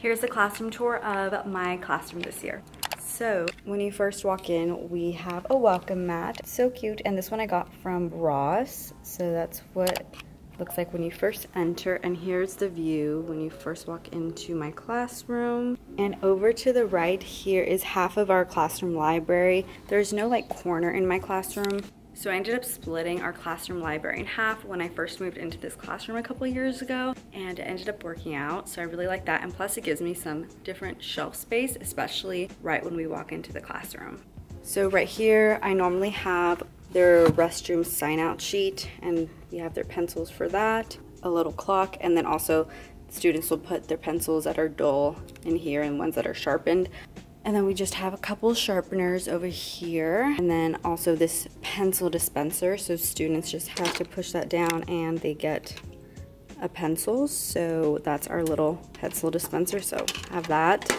Here's the classroom tour of my classroom this year. So when you first walk in, we have a welcome mat. It's so cute, and this one I got from Ross. So that's what it looks like when you first enter, and here's the view when you first walk into my classroom. And over to the right here is half of our classroom library. There's no like corner in my classroom. So I ended up splitting our classroom library in half when I first moved into this classroom a couple years ago, and it ended up working out. So I really like that, and plus it gives me some different shelf space, especially right when we walk into the classroom. So right here, I normally have their restroom sign out sheet, and we have their pencils for that, a little clock, and then also students will put their pencils that are dull in here and ones that are sharpened. And then we just have a couple sharpeners over here, and then also this pencil dispenser, so students just have to push that down and they get a pencil. So that's our little pencil dispenser, so have that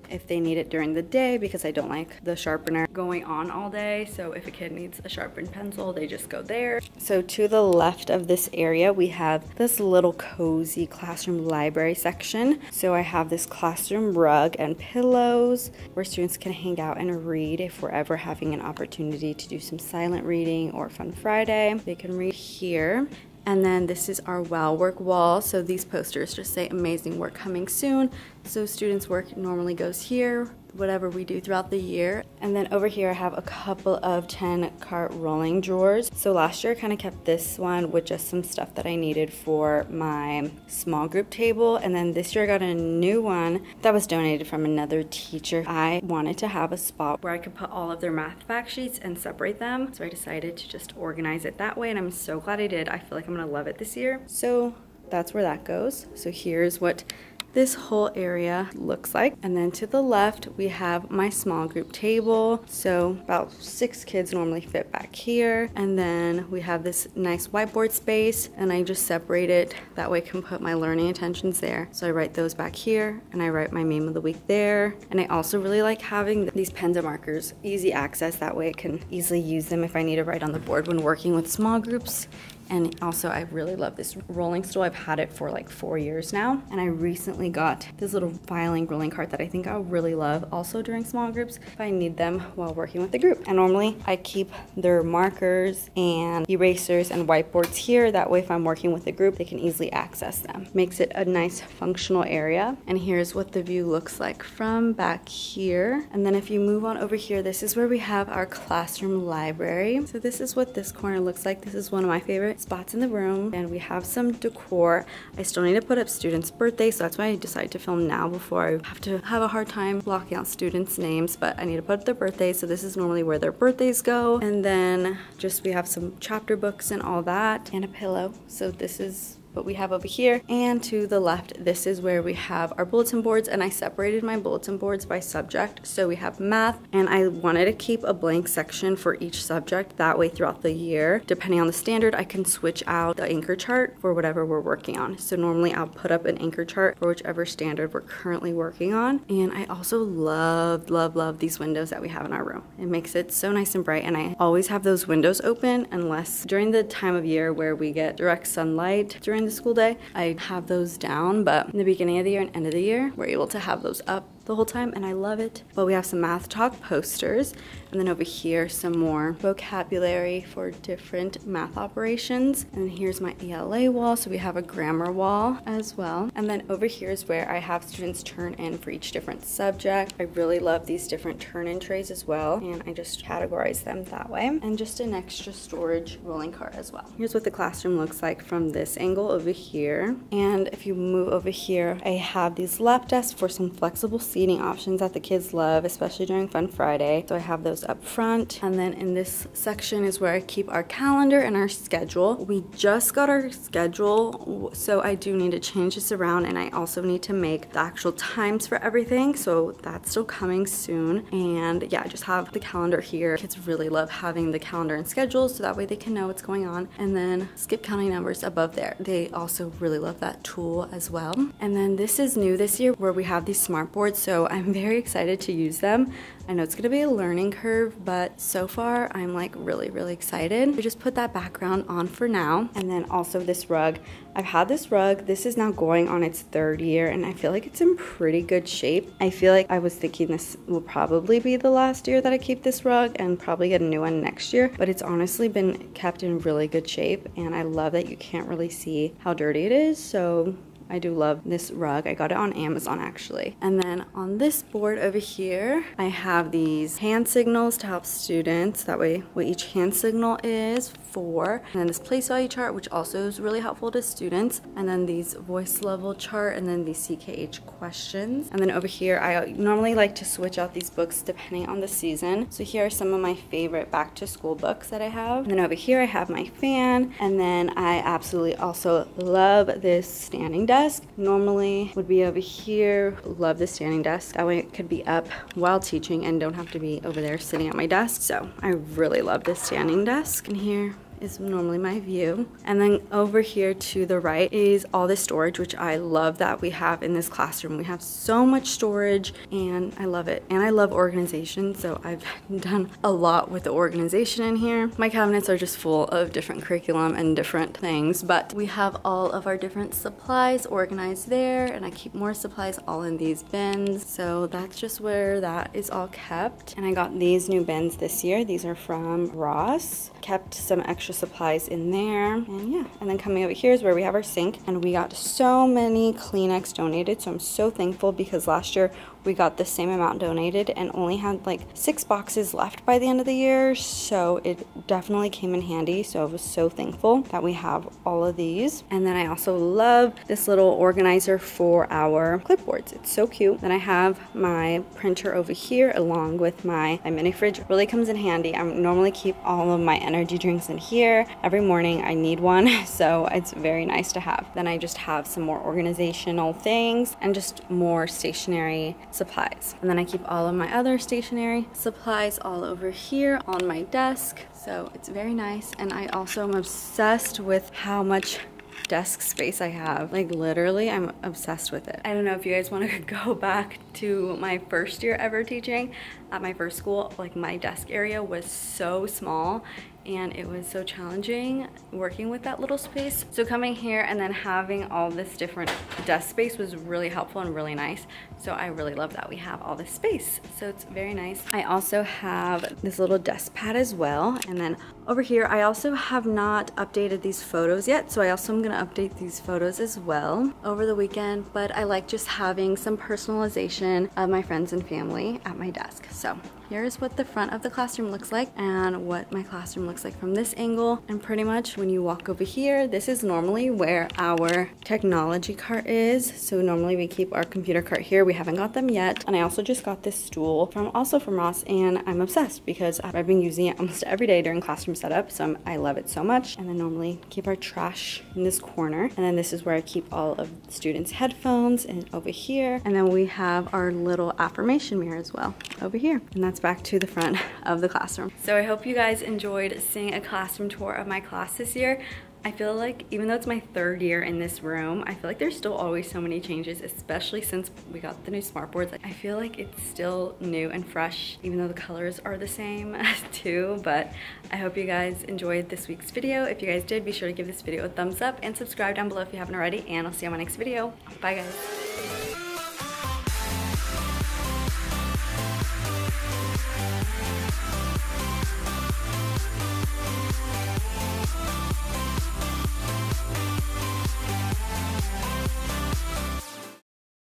if they need it during the day, because I don't like the sharpener going on all day. So if a kid needs a sharpened pencil, they just go there. So to the left of this area, we have this little cozy classroom library section. So I have this classroom rug and pillows where students can hang out and read. If we're ever having an opportunity to do some silent reading or Fun Friday, they can read here. And then this is our WOW work wall. So these posters just say amazing work coming soon. So students' work normally goes here, whatever we do throughout the year. And then over here I have a couple of 10-cart rolling drawers. So last year I kind of kept this one with just some stuff that I needed for my small group table. And then this year I got a new one that was donated from another teacher. I wanted to have a spot where I could put all of their math fact sheets and separate them. So I decided to just organize it that way, and I'm so glad I did. I feel like I'm gonna love it this year. So that's where that goes. So here's what this whole area looks like. And then to the left, we have my small group table. So about 6 kids normally fit back here. And then we have this nice whiteboard space, and I just separate it. That way I can put my learning intentions there. So I write those back here, and I write my meme of the week there. And I also really like having these pens and markers, easy access. That way I can easily use them if I need to write on the board when working with small groups. And also I really love this rolling stool. I've had it for like 4 years now, and I recently got this little filing rolling cart that I think I'll really love also during small groups if I need them while working with the group. And normally I keep their markers and erasers and whiteboards here. That way if I'm working with a group, they can easily access them. Makes it a nice functional area. And here's what the view looks like from back here. And then if you move on over here, this is where we have our classroom library. So this is what this corner looks like. This is one of my favorite spots in the room, and we have some decor. I still need to put up students' birthdays, so that's why I decided to film now before I have to have a hard time blocking out students' names, but I need to put up their birthdays, so this is normally where their birthdays go. And then just we have some chapter books and all that, and a pillow. So this is what we have over here. And to the left, this is where we have our bulletin boards, and I separated my bulletin boards by subject. So we have math, and I wanted to keep a blank section for each subject. That way throughout the year, depending on the standard, I can switch out the anchor chart for whatever we're working on. So normally I'll put up an anchor chart for whichever standard we're currently working on. And I also love these windows that we have in our room. It makes it so nice and bright, and I always have those windows open unless during the time of year where we get direct sunlight during the school day, I have those down, but in the beginning of the year and end of the year, we're able to have those up the whole time, and I love it. But we have some Math Talk posters, and then over here some more vocabulary for different math operations. And here's my ELA wall, so we have a grammar wall as well. And then over here is where I have students turn in for each different subject. I really love these different turn-in trays as well, and I just categorize them that way. And just an extra storage rolling cart as well. Here's what the classroom looks like from this angle over here. And if you move over here, I have these lap desks for some flexible seating options that the kids love, especially during Fun Friday. So I have those up front. And then in this section is where I keep our calendar and our schedule. We just got our schedule, so I do need to change this around, and I also need to make the actual times for everything. So that's still coming soon. And yeah, I just have the calendar here. Kids really love having the calendar and schedule, so that way they can know what's going on. And then skip counting numbers above there. They also really love that tool as well. And then this is new this year, where we have these smart boards. so I'm very excited to use them. I know it's gonna be a learning curve, but so far I'm like really excited. I just put that background on for now. And then also this rug. I've had this rug. This is now going on its 3rd year and I feel like it's in pretty good shape. I feel like I was thinking this will probably be the last year that I keep this rug and probably get a new one next year, but it's honestly been kept in really good shape and I love that you can't really see how dirty it is. So I do love this rug. I got it on Amazon actually. And then on this board over here, I have these hand signals to help students. That way what each hand signal is for. And then this place value chart, which also is really helpful to students. And then these voice level chart and then these CKH questions. And then over here, I normally like to switch out these books depending on the season. So here are some of my favorite back to school books that I have. And then over here, I have my fan. And then I absolutely also love this standing desk. Normally would be over here. Love the standing desk. That way it could be up while teaching and don't have to be over there sitting at my desk. So I really love this standing desk. And here is normally my view. And then over here to the right is all the storage, which I love that we have in this classroom. We have so much storage and I love it. And I love organization, so I've done a lot with the organization in here. My cabinets are just full of different curriculum and different things, but we have all of our different supplies organized there, and I keep more supplies all in these bins. So that's just where that is all kept. And I got these new bins this year. These are from Ross. Kept some extra supplies in there, and yeah. And then coming over here is where we have our sink, and we got so many Kleenex donated, so I'm so thankful because last year we got the same amount donated and only had like 6 boxes left by the end of the year, so it definitely came in handy. So I was so thankful that we have all of these. And then I also love this little organizer for our clipboards. It's so cute. Then I have my printer over here along with my mini fridge. It really comes in handy. I normally keep all of my energy drinks in here. Every morning I need one, so it's very nice to have. Then I just have some more organizational things and just more stationery supplies. And then I keep all of my other stationery supplies all over here on my desk. So it's very nice. And I also am obsessed with how much desk space I have. Like literally, I'm obsessed with it. I don't know if you guys want to go back to my first year ever teaching at my first school. Like my desk area was so small and it was so challenging working with that little space. So coming here and then having all this different desk space was really helpful and really nice. So I really love that we have all this space. So it's very nice. I also have this little desk pad as well. And then over here, I also have not updated these photos yet. So I also am gonna update these photos as well over the weekend, but I like just having some personalization of my friends and family at my desk. So here's what the front of the classroom looks like and what my classroom looks like from this angle. And pretty much when you walk over here, this is normally where our technology cart is. So normally we keep our computer cart here. We haven't got them yet. And I also just got this stool from Ross, and I'm obsessed because I've been using it almost every day during classroom setup. So I love it so much. And then normally keep our trash in this corner. And then this is where I keep all of the students' headphones and over here. And then we have our little affirmation mirror as well over here. And that's back to the front of the classroom. So I hope you guys enjoyed seeing a classroom tour of my class this year. I feel like even though it's my 3rd year in this room, I feel like there's still always so many changes, especially since we got the new smart boards. I feel like it's still new and fresh, even though the colors are the same too. But I hope you guys enjoyed this week's video. If you guys did, be sure to give this video a thumbs up and subscribe down below if you haven't already, and I'll see you on my next video. Bye guys.